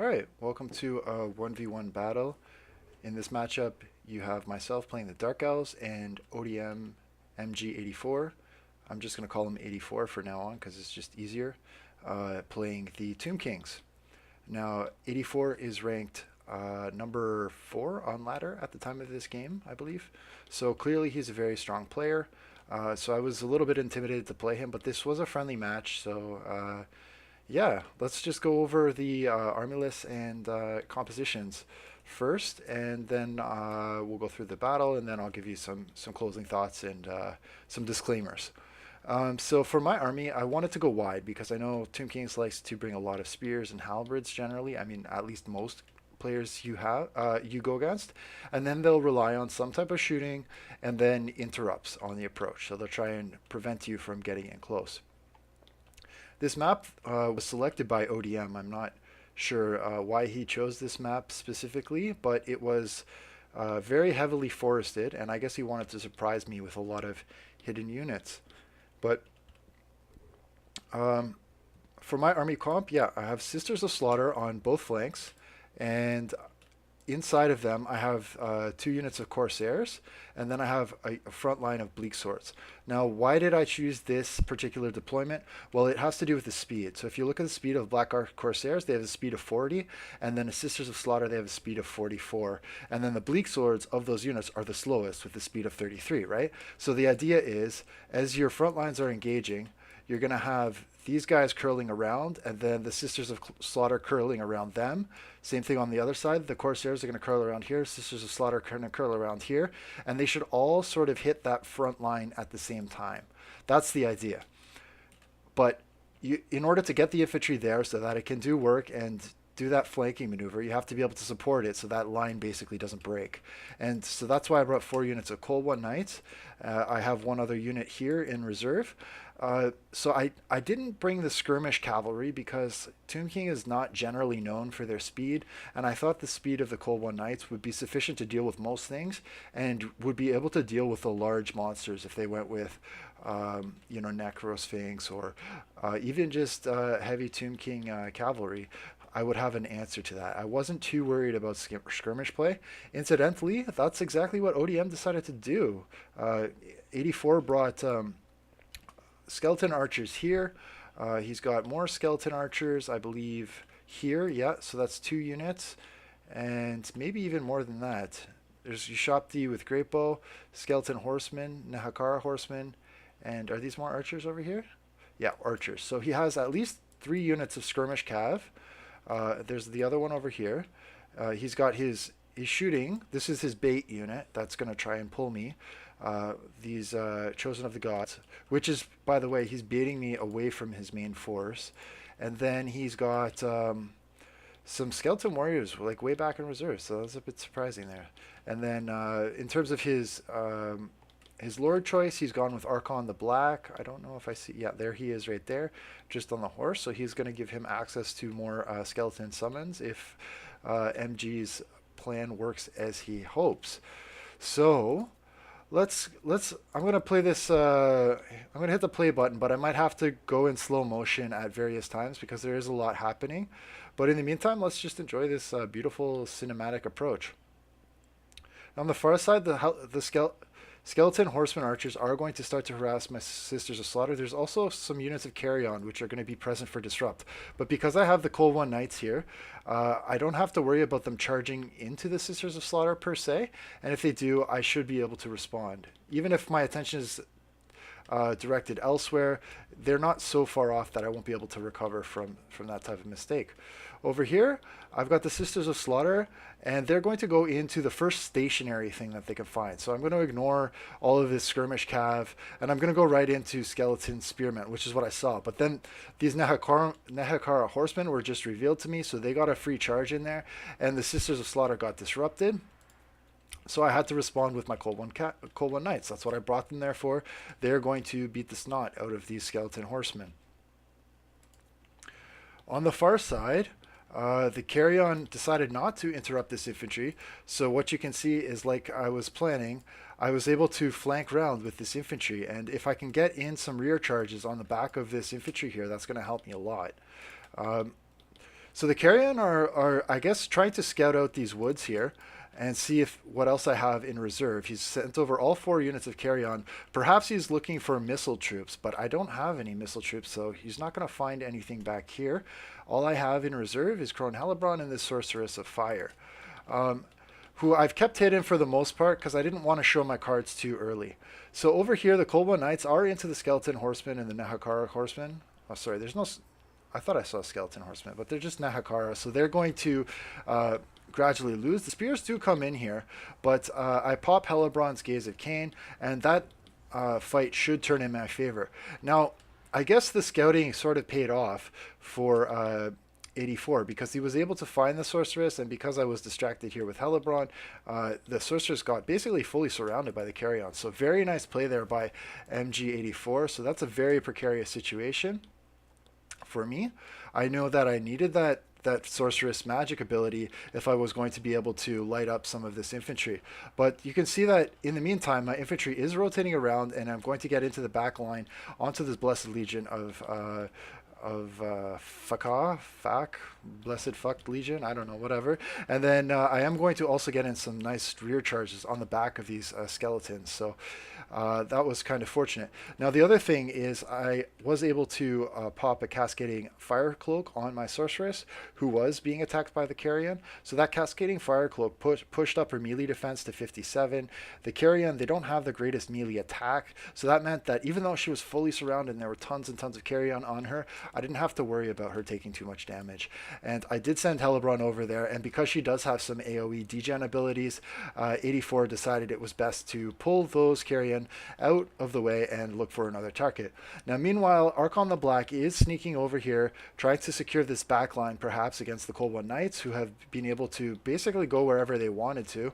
Alright, welcome to a 1v1 battle. In this matchup, you have myself playing the Dark Elves and ODMMG84. I'm just going to call him 84 for now on because it's just easier. Playing the Tomb Kings. Now, 84 is ranked number 4 on ladder at the time of this game, I believe. So clearly he's a very strong player. So I was a little bit intimidated to play him, but this was a friendly match, so yeah, let's just go over the army lists and compositions first, and then we'll go through the battle, and then I'll give you some closing thoughts and some disclaimers. So for my army, I wanted to go wide because I know Tomb Kings likes to bring a lot of spears and halberds generally. I mean, at least most players you go against, and then they'll rely on some type of shooting and then interrupts on the approach. So they'll try and prevent you from getting in close. This map was selected by ODM. I'm not sure why he chose this map specifically, but it was very heavily forested, and I guess he wanted to surprise me with a lot of hidden units. But for my army comp, yeah, I have Sisters of Slaughter on both flanks, and inside of them I have 2 units of Corsairs, and then I have a front line of Bleak Swords. Now, why did I choose this particular deployment? Well, it has to do with the speed. So if you look at the speed of Black Ark Corsairs, they have a speed of 40, and then the Sisters of Slaughter, they have a speed of 44. And then the Bleak Swords of those units are the slowest with the speed of 33, right? So the idea is, as your front lines are engaging, you're going to have these guys curling around, and then the Sisters of Slaughter curling around them. Same thing on the other side. The Corsairs are going to curl around here. Sisters of Slaughter are going to curl around here. And they should all sort of hit that front line at the same time. That's the idea. But in order to get the infantry there so that it can do work and do that flanking maneuver, you have to be able to support it so that line basically doesn't break. And so that's why I brought 4 units of Cold One Knights. I have one other unit here in reserve. So I didn't bring the skirmish cavalry because Tomb King is not generally known for their speed, and I thought the speed of the Cold One Knights would be sufficient to deal with most things and would be able to deal with the large monsters if they went with Necrosphinx or even just heavy Tomb King cavalry. I would have an answer to that. I wasn't too worried about skirmish play. Incidentally, that's exactly what ODM decided to do. 84 brought skeleton archers here. He's got more skeleton archers, I believe, here. Yeah, so that's 2 units, and maybe even more than that. There's Ushopti with great bow, skeleton horsemen, Nehakara horsemen, and are these more archers over here? Yeah, archers. So he has at least 3 units of skirmish cav. There's the other one over here. He's got his shooting. This is his bait unit that's going to try and pull me. These Chosen of the Gods, which is, by the way, he's baiting me away from his main force. And then he's got some skeleton warriors like way back in reserve, so that's a bit surprising there. And then in terms of his lord choice, he's gone with Archon the Black. I don't know if I see, yeah, there he is right there, just on the horse. So he's going to give him access to more skeleton summons if MG's plan works as he hopes. So I'm going to play this, I'm going to hit the play button, but I might have to go in slow motion at various times because there is a lot happening. But in the meantime, let's just enjoy this beautiful cinematic approach. On the far side, the skeleton horseman archers are going to start to harass my Sisters of Slaughter. There's also some units of carry-on which are going to be present for disrupt. But because I have the Cold One Knights here, I don't have to worry about them charging into the Sisters of Slaughter per se. And if they do, I should be able to respond. Even if my attention is directed elsewhere, they're not so far off that I won't be able to recover from that type of mistake. Over here, I've got the Sisters of Slaughter, and they're going to go into the first stationary thing that they can find. So I'm going to ignore all of this skirmish cav, and I'm going to go right into skeleton spearmen, which is what I saw. But then these Nehakara horsemen were just revealed to me, so they got a free charge in there, and the Sisters of Slaughter got disrupted. So I had to respond with my Cold One Knights. That's what I brought them there for. They're going to beat the snot out of these skeleton horsemen. On the far side, the carry-on decided not to interrupt this infantry. So what you can see is, like I was planning, I was able to flank round with this infantry. And if I can get in some rear charges on the back of this infantry here, that's going to help me a lot. So the carrion are, I guess, trying to scout out these woods here and see if what else I have in reserve. He's sent over all 4 units of carrion. Perhaps he's looking for missile troops, but I don't have any missile troops, so he's not going to find anything back here. All I have in reserve is Crone Hellebron and this Sorceress of Fire, who I've kept hidden for the most part because I didn't want to show my cards too early. So over here, the Cold One Knights are into the Skeleton Horsemen and the Nahakara Horsemen. Oh, sorry, there's no... I thought I saw Skeleton Horsemen, but they're just Nahakara, so they're going to gradually lose. The Spears do come in here, but I pop Hellebron's Gaze of Cain, and that fight should turn in my favor. Now, I guess the scouting sort of paid off for 84 because he was able to find the Sorceress, and because I was distracted here with Hellebron, the Sorceress got basically fully surrounded by the Carrion. So very nice play there by MG84. So that's a very precarious situation for me. I know that I needed that sorceress magic ability if I was going to be able to light up some of this infantry. But you can see that in the meantime, my infantry is rotating around, and I'm going to get into the back line onto this Blessed Legion of Blessed Fuck Legion, I don't know, whatever. And then I am going to also get in some nice rear charges on the back of these skeletons. So that was kind of fortunate. Now the other thing is I was able to pop a Cascading Fire Cloak on my Sorceress, who was being attacked by the Carrion. So that Cascading Fire Cloak pushed up her melee defense to 57. The Carrion, they don't have the greatest melee attack, so that meant that even though she was fully surrounded and there were tons and tons of Carrion on her, I didn't have to worry about her taking too much damage. And I did send Hellebron over there, and because she does have some AoE degen abilities, 84 decided it was best to pull those Carrion out of the way and look for another target. Now meanwhile, Archon the Black is sneaking over here, trying to secure this backline perhaps against the Cold One Knights, who have been able to basically go wherever they wanted to.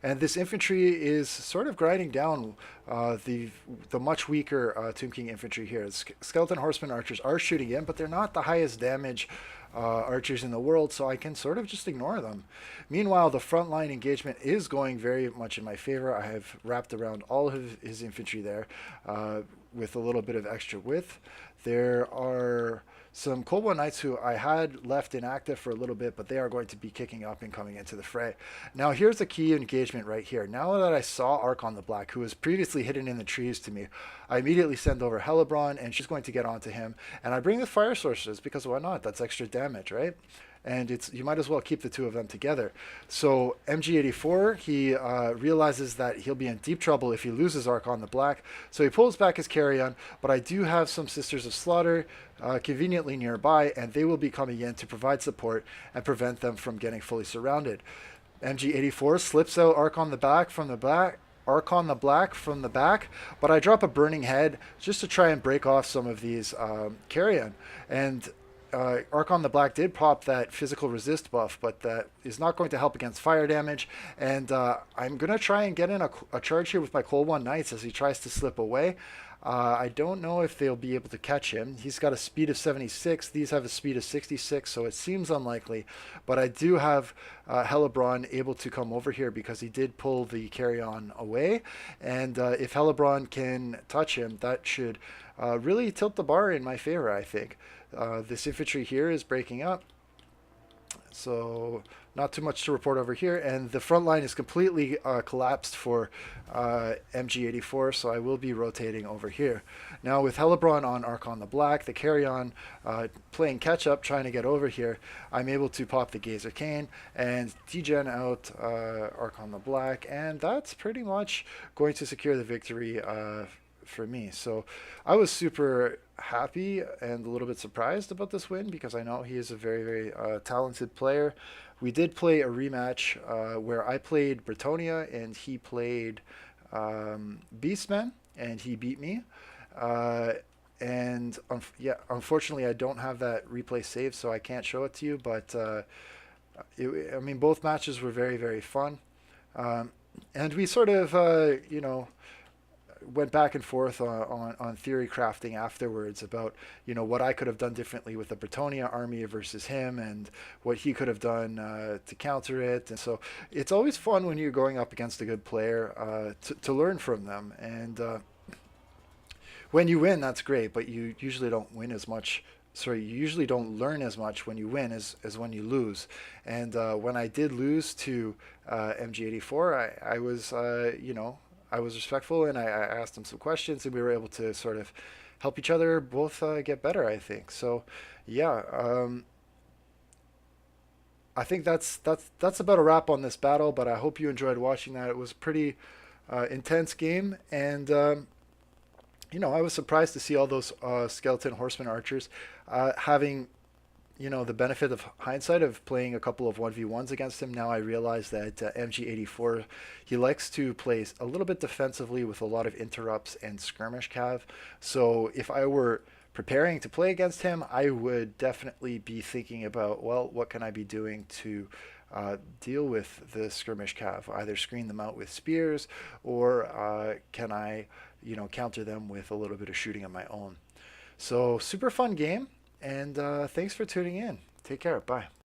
And this infantry is sort of grinding down the much weaker Tomb King infantry here. Skeleton Horsemen archers are shooting in, but they're not the highest damage archers in the world, so I can sort of just ignore them. Meanwhile, the frontline engagement is going very much in my favor. I have wrapped around all of his infantry there with a little bit of extra width. There are some Cold One Knights who I had left inactive for a little bit, but they are going to be kicking up and coming into the fray. Now here's the key engagement right here. Now that I saw Archon the Black, who was previously hidden in the trees to me, I immediately send over Hellebron, and she's going to get onto him. And I bring the Fire Sorceress because why not? That's extra damage, right? And you might as well keep the two of them together. So MG84, he realizes that he'll be in deep trouble if he loses Archon the Black, so he pulls back his Carrion, but I do have some Sisters of Slaughter conveniently nearby, and they will be coming in to provide support and prevent them from getting fully surrounded. MG84 slips out Archon the Black from the back, but I drop a Burning Head just to try and break off some of these Carrion. And Archon the Black did pop that physical resist buff, but that is not going to help against fire damage. And I'm going to try and get in a charge here with my Cold One Knights as he tries to slip away. I don't know if they'll be able to catch him. He's got a speed of 76. These have a speed of 66, so it seems unlikely. But I do have Hellebron able to come over here because he did pull the Carrion away. And if Hellebron can touch him, that should really tilt the bar in my favor, I think. This infantry here is breaking up, so not too much to report over here, and the front line is completely collapsed for MG84, so I will be rotating over here. Now with Hellebron on Archon the Black, the Carrion playing catch up, trying to get over here, I'm able to pop the Gaze of Cain and degen out Archon the Black, and that's pretty much going to secure the victory for me. So I was super happy and a little bit surprised about this win because I know he is a very, very talented player. We did play a rematch where I played Bretonia and he played Beastman, and he beat me. Yeah, unfortunately I don't have that replay saved, so I can't show it to you, but I mean, both matches were very, very fun. And we sort of, you know, went back and forth on theory crafting afterwards about, you know, what I could have done differently with the Bretonia army versus him, and what he could have done to counter it. And so it's always fun when you're going up against a good player to learn from them. And when you win, that's great, but you usually don't win as much sorry, you usually don't learn as much when you win as when you lose. And when I did lose to MG84, I was, I was respectful and I asked him some questions and we were able to sort of help each other both get better, I think. So, yeah, I think that's about a wrap on this battle. But I hope you enjoyed watching that. It was a pretty intense game, and I was surprised to see all those skeleton horseman archers having the benefit of hindsight of playing a couple of 1v1s against him. Now I realize that MG84, he likes to play a little bit defensively with a lot of interrupts and skirmish cav. So if I were preparing to play against him, I would definitely be thinking about, well, what can I be doing to deal with the skirmish cav? Either screen them out with spears, or can I, counter them with a little bit of shooting of my own. So super fun game, and thanks for tuning in. Take care. Bye.